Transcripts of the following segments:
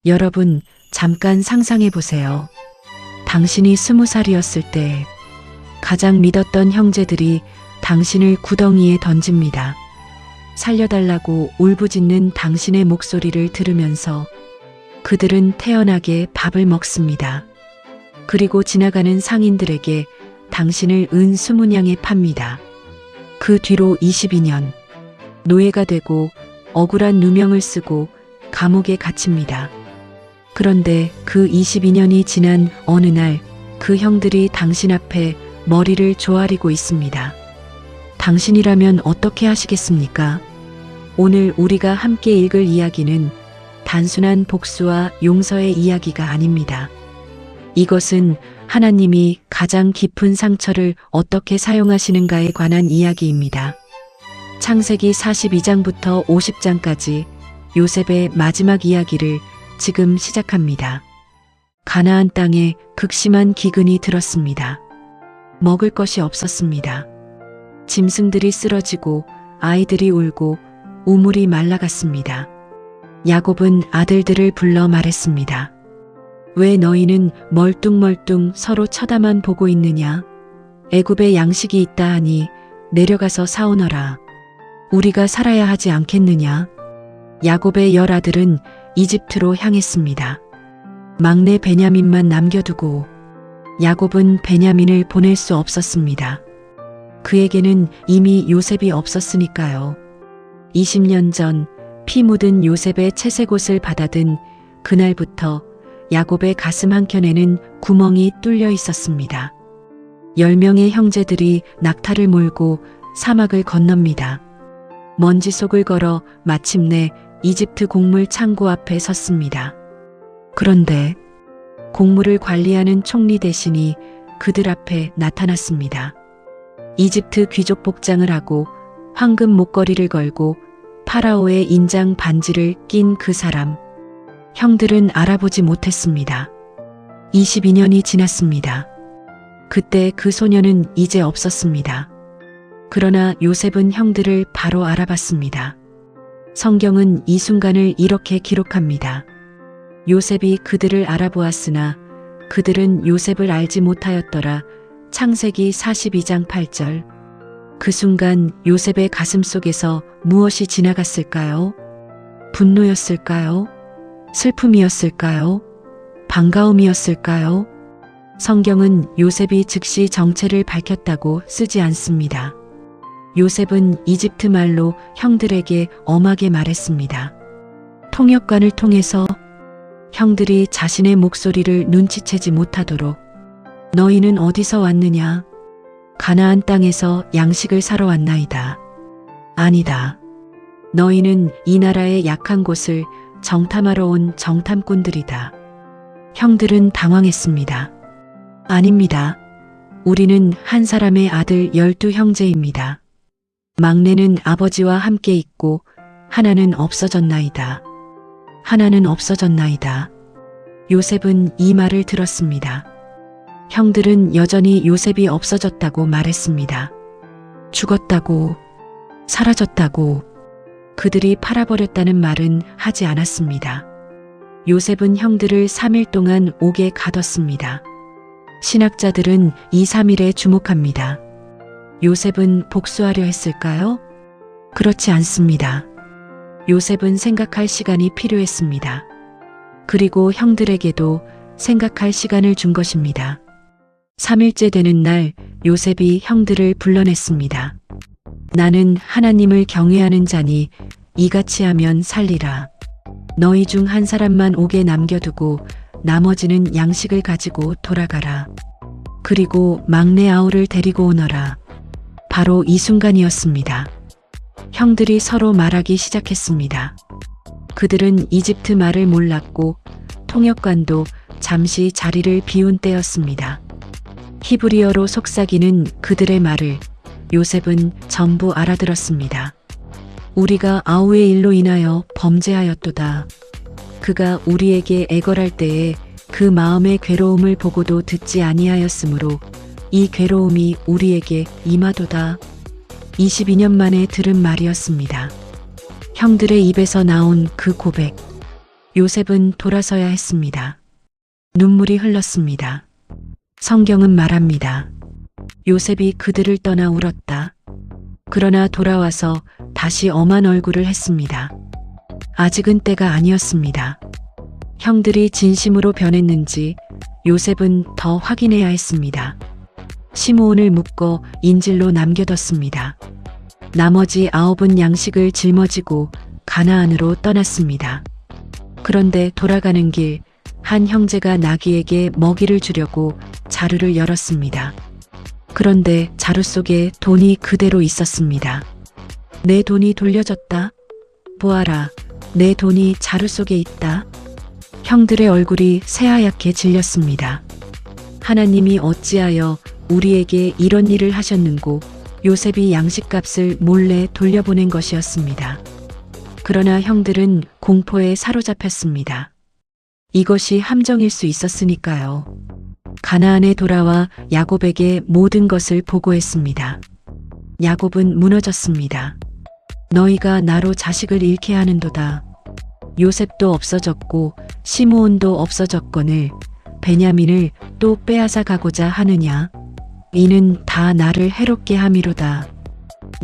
여러분, 잠깐 상상해 보세요. 당신이 20살이었을 때 가장 믿었던 형제들이 당신을 구덩이에 던집니다. 살려달라고 울부짖는 당신의 목소리를 들으면서 그들은 태연하게 밥을 먹습니다. 그리고 지나가는 상인들에게 당신을 은 20냥에 팝니다. 그 뒤로 22년, 노예가 되고 억울한 누명을 쓰고 감옥에 갇힙니다. 그런데 그 22년이 지난 어느 날 그 형들이 당신 앞에 머리를 조아리고 있습니다. 당신이라면 어떻게 하시겠습니까? 오늘 우리가 함께 읽을 이야기는 단순한 복수와 용서의 이야기가 아닙니다. 이것은 하나님이 가장 깊은 상처를 어떻게 사용하시는가에 관한 이야기입니다. 창세기 42장부터 50장까지 요셉의 마지막 이야기를 지금 시작합니다. 가나안 땅에 극심한 기근이 들었습니다. 먹을 것이 없었습니다. 짐승들이 쓰러지고 아이들이 울고 우물이 말라갔습니다. 야곱은 아들들을 불러 말했습니다. 왜 너희는 멀뚱멀뚱 서로 쳐다만 보고 있느냐? 애굽에 양식이 있다 하니 내려가서 사오너라. 우리가 살아야 하지 않겠느냐? 야곱의 10아들은 이집트로 향했습니다. 막내 베냐민만 남겨두고 야곱은 베냐민을 보낼 수 없었습니다. 그에게는 이미 요셉이 없었으니까요. 20년 전 피 묻은 요셉의 채색옷을 받아든 그날부터 야곱의 가슴 한켠에는 구멍이 뚫려 있었습니다. 10명의 형제들이 낙타를 몰고 사막을 건넙니다. 먼지 속을 걸어 마침내 이집트 곡물 창고 앞에 섰습니다. 그런데 곡물을 관리하는 총리 대신이 그들 앞에 나타났습니다. 이집트 귀족 복장을 하고 황금 목걸이를 걸고 파라오의 인장 반지를 낀 그 사람. 형들은 알아보지 못했습니다. 22년이 지났습니다. 그때 그 소녀는 이제 없었습니다. 그러나 요셉은 형들을 바로 알아봤습니다. 성경은 이 순간을 이렇게 기록합니다. 요셉이 그들을 알아보았으나 그들은 요셉을 알지 못하였더라. 창세기 42장 8절. 그 순간 요셉의 가슴 속에서 무엇이 지나갔을까요? 분노였을까요? 슬픔이었을까요? 반가움이었을까요? 성경은 요셉이 즉시 정체를 밝혔다고 쓰지 않습니다. 요셉은 이집트 말로 형들에게 엄하게 말했습니다. 통역관을 통해서 형들이 자신의 목소리를 눈치채지 못하도록 너희는 어디서 왔느냐? 가나안 땅에서 양식을 사러 왔나이다. 아니다. 너희는 이 나라의 약한 곳을 정탐하러 온 정탐꾼들이다. 형들은 당황했습니다. 아닙니다. 우리는 한 사람의 아들 12형제입니다. 막내는 아버지와 함께 있고 하나는 없어졌나이다. 하나는 없어졌나이다. 요셉은 이 말을 들었습니다. 형들은 여전히 요셉이 없어졌다고 말했습니다. 죽었다고, 사라졌다고, 그들이 팔아버렸다는 말은 하지 않았습니다. 요셉은 형들을 3일 동안 옥에 가뒀습니다. 신학자들은 이 3일에 주목합니다. 요셉은 복수하려 했을까요? 그렇지 않습니다. 요셉은 생각할 시간이 필요했습니다. 그리고 형들에게도 생각할 시간을 준 것입니다. 3일째 되는 날 요셉이 형들을 불러냈습니다. 나는 하나님을 경외하는 자니 이같이 하면 살리라. 너희 중 한 사람만 옥에 남겨두고 나머지는 양식을 가지고 돌아가라. 그리고 막내 아우를 데리고 오너라. 바로 이 순간이었습니다. 형들이 서로 말하기 시작했습니다. 그들은 이집트 말을 몰랐고 통역관도 잠시 자리를 비운 때였습니다. 히브리어로 속삭이는 그들의 말을 요셉은 전부 알아들었습니다. 우리가 아우의 일로 인하여 범죄하였도다. 그가 우리에게 애걸할 때에 그 마음의 괴로움을 보고도 듣지 아니하였으므로 이 괴로움이 우리에게 임하도다. 22년 만에 들은 말이었습니다. 형들의 입에서 나온 그 고백. 요셉은 돌아서야 했습니다. 눈물이 흘렀습니다. 성경은 말합니다. 요셉이 그들을 떠나 울었다. 그러나 돌아와서 다시 엄한 얼굴을 했습니다. 아직은 때가 아니었습니다. 형들이 진심으로 변했는지 요셉은 더 확인해야 했습니다. 시므온을 묶어 인질로 남겨뒀습니다. 나머지 9은 양식을 짊어지고 가나안으로 떠났습니다. 그런데 돌아가는 길 한 형제가 나귀에게 먹이를 주려고 자루를 열었습니다. 그런데 자루 속에 돈이 그대로 있었습니다. 내 돈이 돌려졌다. 보아라, 내 돈이 자루 속에 있다. 형들의 얼굴이 새하얗게 질렸습니다. 하나님이 어찌하여 우리에게 이런 일을 하셨는고 요셉이 양식값을 몰래 돌려보낸 것이었습니다. 그러나 형들은 공포에 사로잡혔습니다. 이것이 함정일 수 있었으니까요. 가나안에 돌아와 야곱에게 모든 것을 보고했습니다. 야곱은 무너졌습니다. 너희가 나로 자식을 잃게 하는도다. 요셉도 없어졌고 시므온도 없어졌거늘 베냐민을 또 빼앗아 가고자 하느냐. 이는 다 나를 해롭게 함이로다.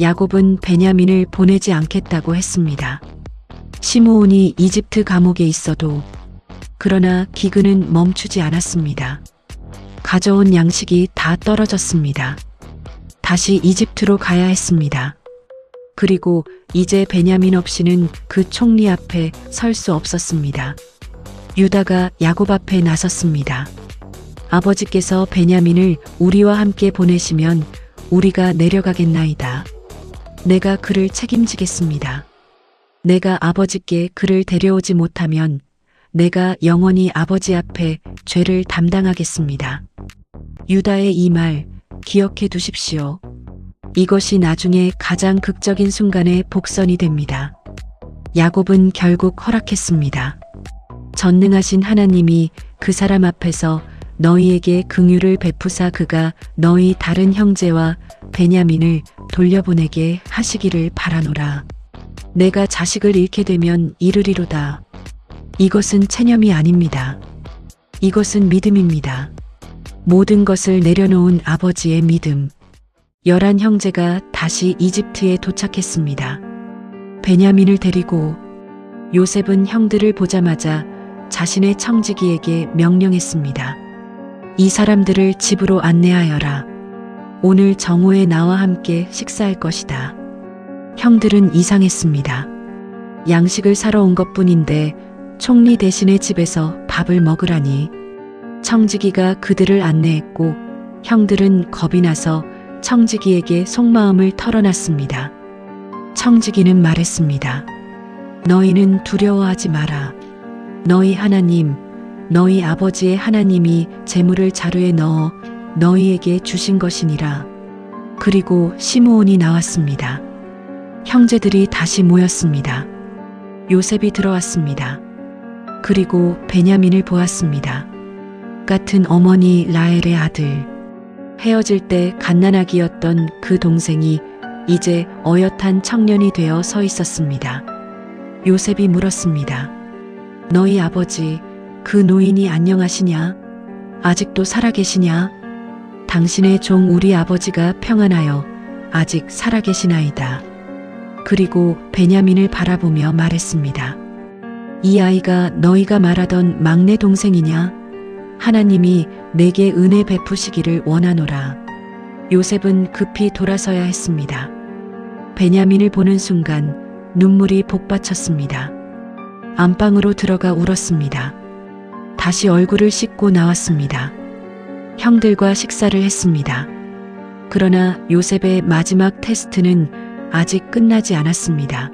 야곱은 베냐민을 보내지 않겠다고 했습니다. 시므온이 이집트 감옥에 있어도 그러나 기근은 멈추지 않았습니다. 가져온 양식이 다 떨어졌습니다. 다시 이집트로 가야 했습니다. 그리고 이제 베냐민 없이는 그 총리 앞에 설 수 없었습니다. 유다가 야곱 앞에 나섰습니다. 아버지께서 베냐민을 우리와 함께 보내시면 우리가 내려가겠나이다. 내가 그를 책임지겠습니다. 내가 아버지께 그를 데려오지 못하면 내가 영원히 아버지 앞에 죄를 담당하겠습니다. 유다의 이 말 기억해 두십시오. 이것이 나중에 가장 극적인 순간의 복선이 됩니다. 야곱은 결국 허락했습니다. 전능하신 하나님이 그 사람 앞에서 너희에게 긍휼을 베푸사 그가 너희 다른 형제와 베냐민을 돌려보내게 하시기를 바라노라. 내가 자식을 잃게 되면 이르리로다. 이것은 체념이 아닙니다. 이것은 믿음입니다. 모든 것을 내려놓은 아버지의 믿음. 11 형제가 다시 이집트에 도착했습니다. 베냐민을 데리고 요셉은 형들을 보자마자 자신의 청지기에게 명령했습니다. 이 사람들을 집으로 안내하여라. 오늘 정오에 나와 함께 식사할 것이다. 형들은 이상했습니다. 양식을 사러 온 것뿐인데 총리 대신에 집에서 밥을 먹으라니. 청지기가 그들을 안내했고 형들은 겁이 나서 청지기에게 속마음을 털어놨습니다. 청지기는 말했습니다. 너희는 두려워하지 마라. 너희 하나님, 너희 아버지의 하나님이 재물을 자루에 넣어 너희에게 주신 것이니라. 그리고 시므온이 나왔습니다. 형제들이 다시 모였습니다. 요셉이 들어왔습니다. 그리고 베냐민을 보았습니다. 같은 어머니 라헬의 아들. 헤어질 때 갓난아기였던 그 동생이 이제 어엿한 청년이 되어 서 있었습니다. 요셉이 물었습니다. 너희 아버지, 그 노인이 안녕하시냐? 아직도 살아계시냐? 당신의 종 우리 아버지가 평안하여 아직 살아계시나이다. 그리고 베냐민을 바라보며 말했습니다. 이 아이가 너희가 말하던 막내 동생이냐? 하나님이 내게 은혜 베푸시기를 원하노라. 요셉은 급히 돌아서야 했습니다. 베냐민을 보는 순간 눈물이 복받쳤습니다. 안방으로 들어가 울었습니다. 다시 얼굴을 씻고 나왔습니다. 형들과 식사를 했습니다. 그러나 요셉의 마지막 테스트는 아직 끝나지 않았습니다.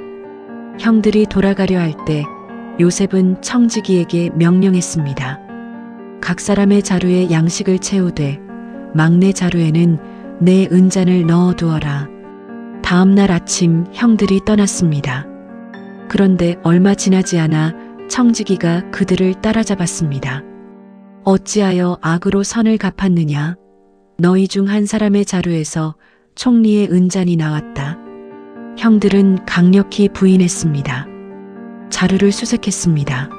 형들이 돌아가려 할 때 요셉은 청지기에게 명령했습니다. 각 사람의 자루에 양식을 채우되 막내 자루에는 내 은잔을 넣어 두어라. 다음 날 아침 형들이 떠났습니다. 그런데 얼마 지나지 않아 청지기가 그들을 따라잡았습니다. 어찌하여 악으로 선을 갚았느냐? 너희 중 한 사람의 자루에서 총리의 은잔이 나왔다. 형들은 강력히 부인했습니다. 자루를 수색했습니다.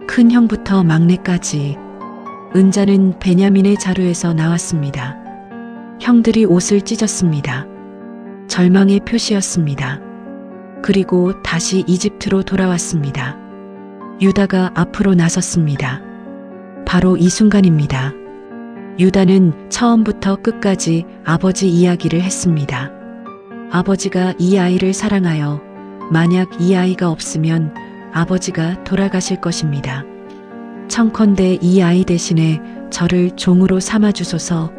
큰 형부터 막내까지. 은자는 베냐민의 자루에서 나왔습니다. 형들이 옷을 찢었습니다. 절망의 표시였습니다. 그리고 다시 이집트로 돌아왔습니다. 유다가 앞으로 나섰습니다. 바로 이 순간입니다. 유다는 처음부터 끝까지 아버지 이야기를 했습니다. 아버지가 이 아이를 사랑하여 만약 이 아이가 없으면 아버지가 돌아가실 것입니다. 청컨대 이 아이 대신에 저를 종으로 삼아 주소서.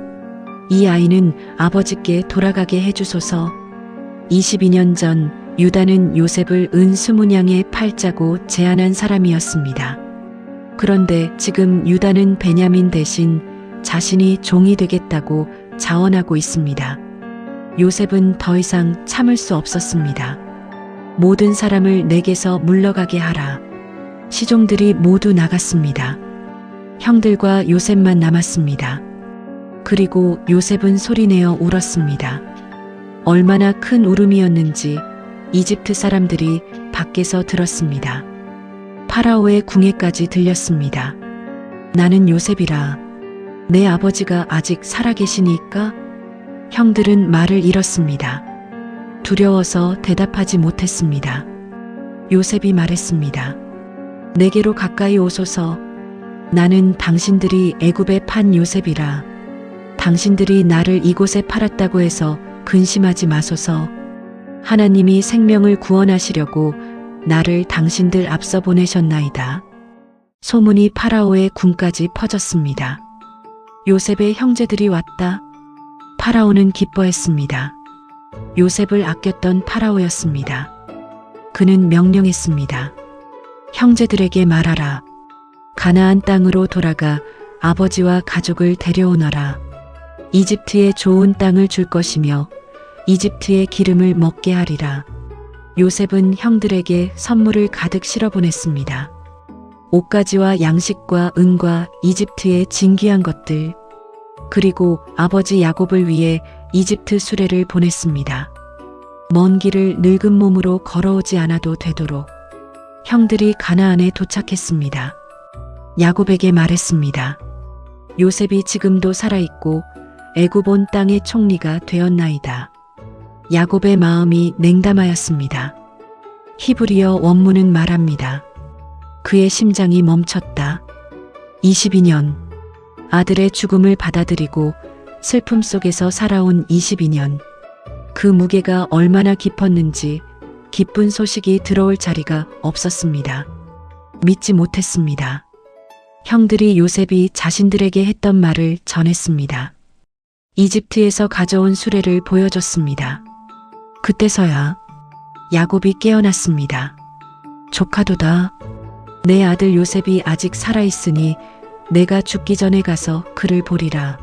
이 아이는 아버지께 돌아가게 해주소서. 22년 전 유다는 요셉을 은 20냥에 팔자고 제안한 사람이었습니다. 그런데 지금 유다는 베냐민 대신 자신이 종이 되겠다고 자원하고 있습니다. 요셉은 더 이상 참을 수 없었습니다. 모든 사람을 내게서 물러가게 하라. 시종들이 모두 나갔습니다. 형들과 요셉만 남았습니다. 그리고 요셉은 소리내어 울었습니다. 얼마나 큰 울음이었는지 이집트 사람들이 밖에서 들었습니다. 파라오의 궁예까지 들렸습니다. 나는 요셉이라. 내 아버지가 아직 살아계시니까? 형들은 말을 잃었습니다. 두려워서 대답하지 못했습니다. 요셉이 말했습니다. 내게로 가까이 오소서. 나는 당신들이 애굽에 판 요셉이라. 당신들이 나를 이곳에 팔았다고 해서 근심하지 마소서. 하나님이 생명을 구원하시려고 나를 당신들 앞서 보내셨나이다. 소문이 파라오의 궁까지 퍼졌습니다. 요셉의 형제들이 왔다. 파라오는 기뻐했습니다. 요셉을 아꼈던 파라오였습니다. 그는 명령했습니다. 형제들에게 말하라. 가나안 땅으로 돌아가 아버지와 가족을 데려오너라. 이집트에 좋은 땅을 줄 것이며 이집트의 기름을 먹게 하리라. 요셉은 형들에게 선물을 가득 실어보냈습니다. 옷가지와 양식과 은과 이집트의 진귀한 것들, 그리고 아버지 야곱을 위해 이집트 수레를 보냈습니다. 먼 길을 늙은 몸으로 걸어오지 않아도 되도록. 형들이 가나안에 도착했습니다. 야곱에게 말했습니다. 요셉이 지금도 살아있고 애굽 온 땅의 총리가 되었나이다. 야곱의 마음이 냉담하였습니다. 히브리어 원문은 말합니다. 그의 심장이 멈췄다. 22년. 아들의 죽음을 받아들이고 슬픔 속에서 살아온 22년. 그 무게가 얼마나 깊었는지 기쁜 소식이 들어올 자리가 없었습니다. 믿지 못했습니다. 형들이 요셉이 자신들에게 했던 말을 전했습니다. 이집트에서 가져온 수레를 보여줬습니다. 그때서야 야곱이 깨어났습니다. 조카도다. 내 아들 요셉이 아직 살아있으니 내가 죽기 전에 가서 그를 보리라.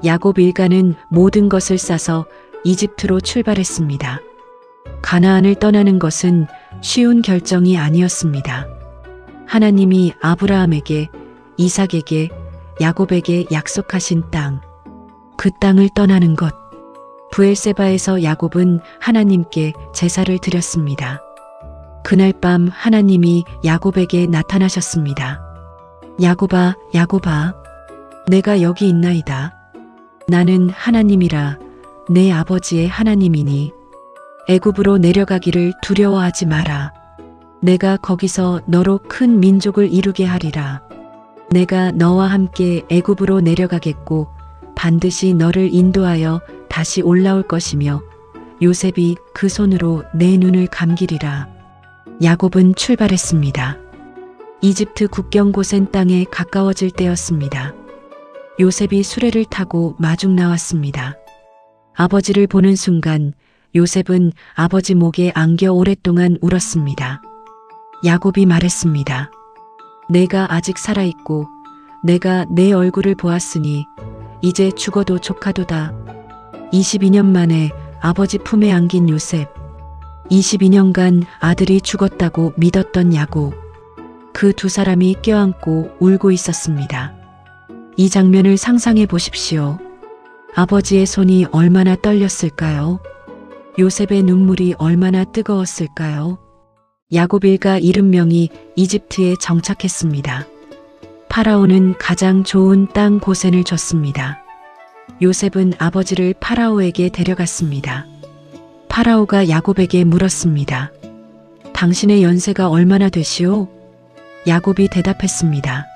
야곱 일가는 모든 것을 싸서 이집트로 출발했습니다. 가나안을 떠나는 것은 쉬운 결정이 아니었습니다. 하나님이 아브라함에게, 이삭에게, 야곱에게 약속하신 땅, 그 땅을 떠나는 것. 브엘세바에서 야곱은 하나님께 제사를 드렸습니다. 그날 밤 하나님이 야곱에게 나타나셨습니다. 야곱아, 야곱아, 내가 여기 있나이다. 나는 하나님이라 내 아버지의 하나님이니 애굽으로 내려가기를 두려워하지 마라. 내가 거기서 너로 큰 민족을 이루게 하리라. 내가 너와 함께 애굽으로 내려가겠고 반드시 너를 인도하여 다시 올라올 것이며 요셉이 그 손으로 내 눈을 감기리라. 야곱은 출발했습니다. 이집트 국경 고센 땅에 가까워질 때였습니다. 요셉이 수레를 타고 마중 나왔습니다. 아버지를 보는 순간 요셉은 아버지 목에 안겨 오랫동안 울었습니다. 야곱이 말했습니다. 내가 아직 살아있고 내가 내 얼굴을 보았으니 이제 죽어도 조카도다. 22년 만에 아버지 품에 안긴 요셉. 22년간 아들이 죽었다고 믿었던 야곱. 그 두 사람이 껴안고 울고 있었습니다. 이 장면을 상상해 보십시오. 아버지의 손이 얼마나 떨렸을까요? 요셉의 눈물이 얼마나 뜨거웠을까요? 야곱 일가 70명이 이집트에 정착했습니다. 파라오는 가장 좋은 땅 고센을 줬습니다. 요셉은 아버지를 파라오에게 데려갔습니다. 파라오가 야곱에게 물었습니다. 당신의 연세가 얼마나 되시오? 야곱이 대답했습니다.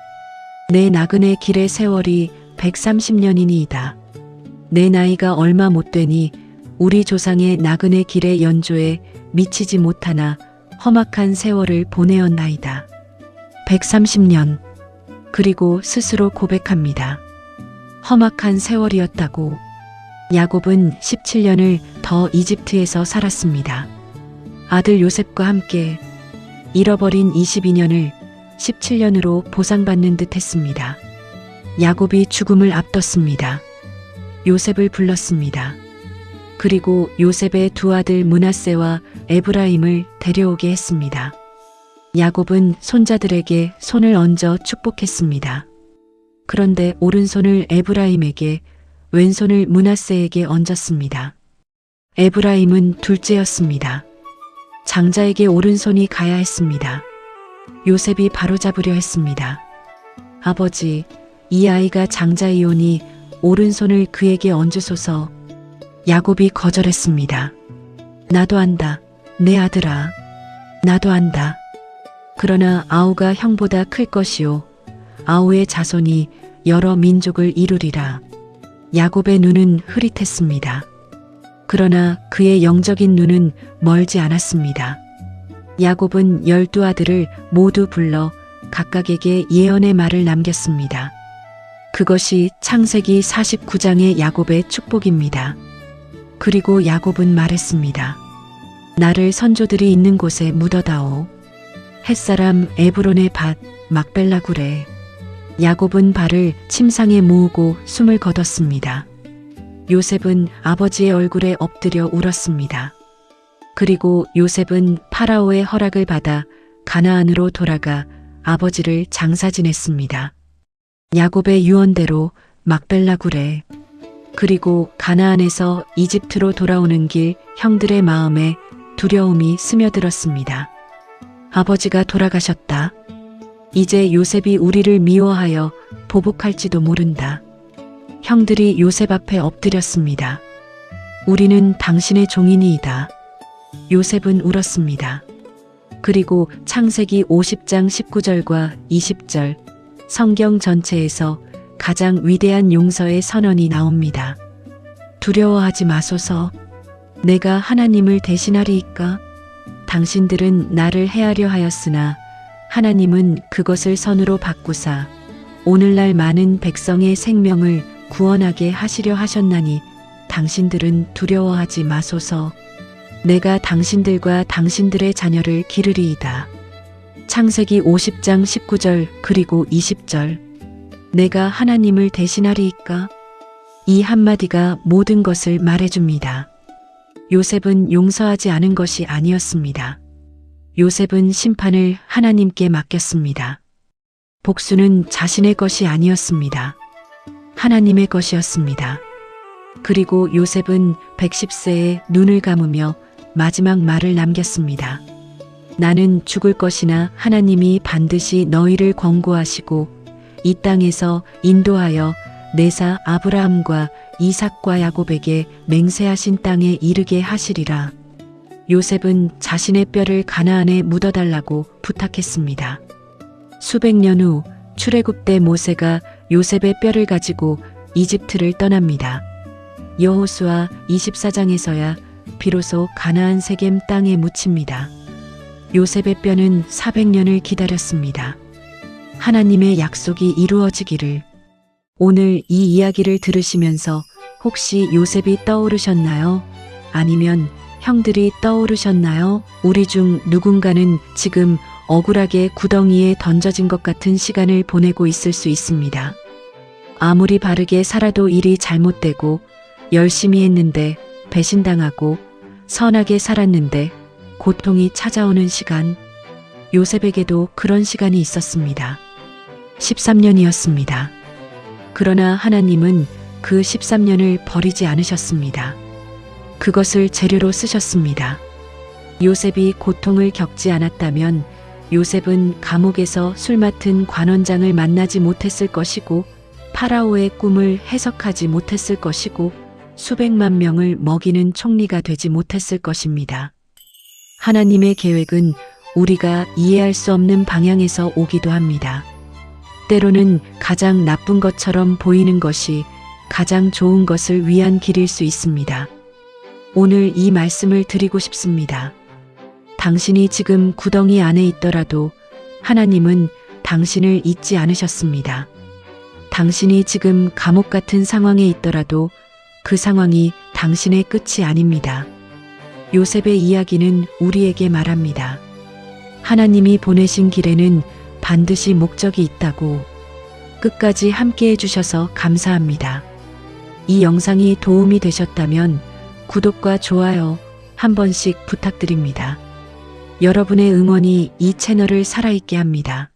내 나그네 길의 세월이 130년이니이다. 내 나이가 얼마 못 되니 우리 조상의 나그네 길의 연조에 미치지 못하나 험악한 세월을 보내었나이다. 130년. 그리고 스스로 고백합니다. 험악한 세월이었다고. 야곱은 17년을 더 이집트에서 살았습니다. 아들 요셉과 함께 잃어버린 22년을 17년으로 보상받는 듯 했습니다. 야곱이 죽음을 앞뒀습니다. 요셉을 불렀습니다. 그리고 요셉의 두 아들 므낫세와 에브라임을 데려오게 했습니다. 야곱은 손자들에게 손을 얹어 축복했습니다. 그런데 오른손을 에브라임에게, 왼손을 므낫세에게 얹었습니다. 에브라임은 둘째였습니다. 장자에게 오른손이 가야 했습니다. 요셉이 바로잡으려 했습니다. 아버지, 이 아이가 장자이오니 오른손을 그에게 얹으소서. 야곱이 거절했습니다. 나도 안다, 내 아들아. 나도 안다. 그러나 아우가 형보다 클 것이요 아우의 자손이 여러 민족을 이루리라. 야곱의 눈은 흐릿했습니다. 그러나 그의 영적인 눈은 멀지 않았습니다. 야곱은 12아들을 모두 불러 각각에게 예언의 말을 남겼습니다. 그것이 창세기 49장의 야곱의 축복입니다. 그리고 야곱은 말했습니다. 나를 선조들이 있는 곳에 묻어다오. 햇사람 에브론의 밭 막벨라 굴에. 야곱은 발을 침상에 모으고 숨을 거뒀습니다. 요셉은 아버지의 얼굴에 엎드려 울었습니다. 그리고 요셉은 파라오의 허락을 받아 가나안으로 돌아가 아버지를 장사 지냈습니다. 야곱의 유언대로 막벨라 굴에. 그리고 가나안에서 이집트로 돌아오는 길 형들의 마음에 두려움이 스며들었습니다. 아버지가 돌아가셨다. 이제 요셉이 우리를 미워하여 보복할지도 모른다. 형들이 요셉 앞에 엎드렸습니다. 우리는 당신의 종이니이다. 요셉은 울었습니다. 그리고 창세기 50장 19절과 20절, 성경 전체에서 가장 위대한 용서의 선언이 나옵니다. 두려워하지 마소서. 내가 하나님을 대신하리이까? 당신들은 나를 해하려 하였으나 하나님은 그것을 선으로 바꾸사 오늘날 많은 백성의 생명을 구원하게 하시려 하셨나니 당신들은 두려워하지 마소서. 내가 당신들과 당신들의 자녀를 기르리이다. 창세기 50장 19절 그리고 20절. 내가 하나님을 대신하리이까? 이 한마디가 모든 것을 말해줍니다. 요셉은 용서하지 않은 것이 아니었습니다. 요셉은 심판을 하나님께 맡겼습니다. 복수는 자신의 것이 아니었습니다. 하나님의 것이었습니다. 그리고 요셉은 110세에 눈을 감으며 마지막 말을 남겼습니다. 나는 죽을 것이나 하나님이 반드시 너희를 권고하시고 이 땅에서 인도하여 내사 아브라함과 이삭과 야곱에게 맹세하신 땅에 이르게 하시리라. 요셉은 자신의 뼈를 가나안에 묻어달라고 부탁했습니다. 수백 년 후 출애굽 때 모세가 요셉의 뼈를 가지고 이집트를 떠납니다. 여호수아 24장에서야 비로소 가나안 세겜 땅에 묻힙니다. 요셉의 뼈는 400년을 기다렸습니다. 하나님의 약속이 이루어지기를. 오늘 이 이야기를 들으시면서 혹시 요셉이 떠오르셨나요? 아니면 형들이 떠오르셨나요? 우리 중 누군가는 지금 억울하게 구덩이에 던져진 것 같은 시간을 보내고 있을 수 있습니다. 아무리 바르게 살아도 일이 잘못되고 열심히 했는데 배신당하고 선하게 살았는데 고통이 찾아오는 시간. 요셉에게도 그런 시간이 있었습니다. 13년이었습니다. 그러나 하나님은 그 13년을 버리지 않으셨습니다. 그것을 재료로 쓰셨습니다. 요셉이 고통을 겪지 않았다면 요셉은 감옥에서 술 맡은 관원장을 만나지 못했을 것이고 파라오의 꿈을 해석하지 못했을 것이고 수백만 명을 먹이는 총리가 되지 못했을 것입니다. 하나님의 계획은 우리가 이해할 수 없는 방향에서 오기도 합니다. 때로는 가장 나쁜 것처럼 보이는 것이 가장 좋은 것을 위한 길일 수 있습니다. 오늘 이 말씀을 드리고 싶습니다. 당신이 지금 구덩이 안에 있더라도 하나님은 당신을 잊지 않으셨습니다. 당신이 지금 감옥 같은 상황에 있더라도 그 상황이 당신의 끝이 아닙니다. 요셉의 이야기는 우리에게 말합니다. 하나님이 보내신 길에는 반드시 목적이 있다고. 끝까지 함께 해주셔서 감사합니다. 이 영상이 도움이 되셨다면 구독과 좋아요 한 번씩 부탁드립니다. 여러분의 응원이 이 채널을 살아있게 합니다.